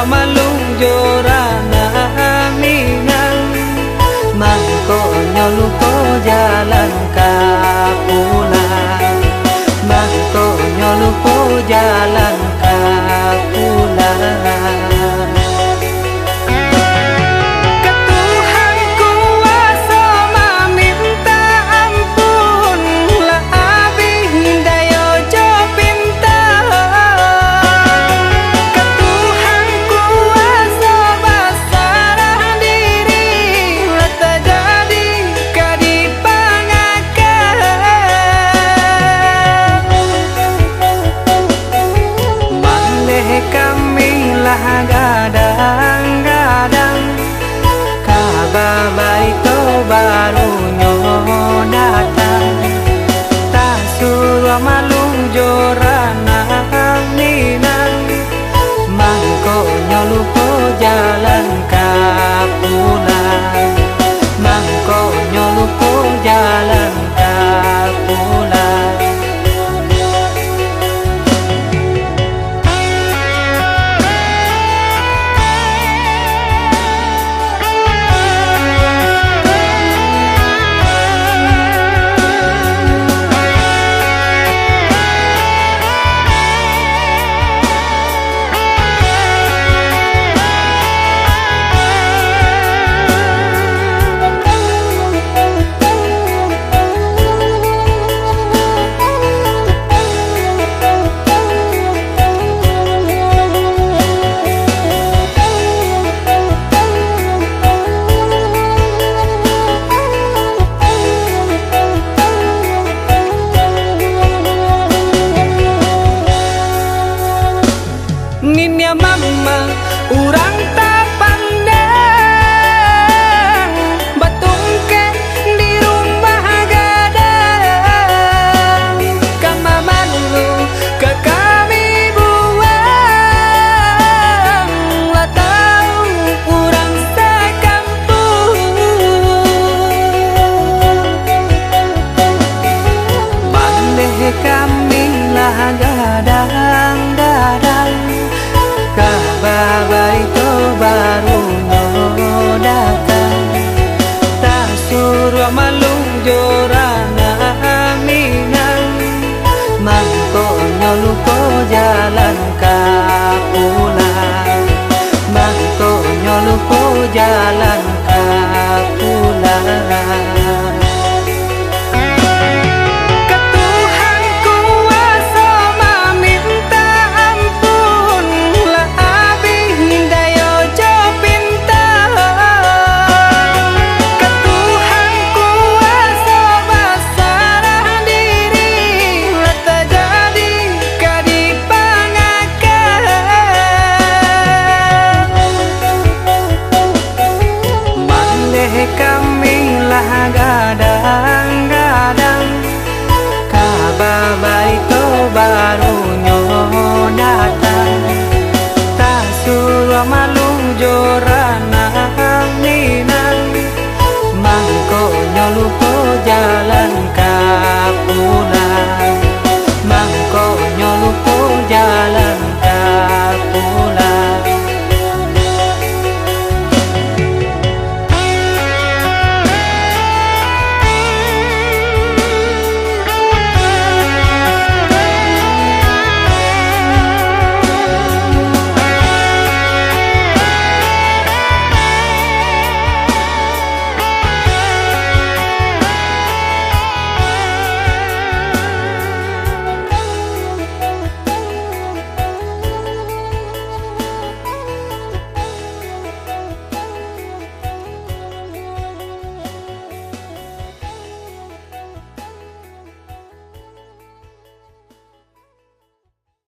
surah malung jorana minang mangko nyoluko jalan kapulan mangko nyoluko jalan kapulan. Gadang-gadang kabar baito baru nyo datang tak suruh malung jorana minang mangko nyolupo jalan kapulan mangko nyolupo jalan kapulan. Ninya mama urang tak pandang batungke di rumah gadang kama malu ke kami buang lah tahu urang sekampung bandeh kami lah gadang-gadang kabar baito baru nyo datang tak suruh malung jorana minang mangko nyoluko jalan kapulan mangko nyoluko jalan kapulan. Kami lah gadang-gadang kabar baito baru nyo datang tak suruh malung jorana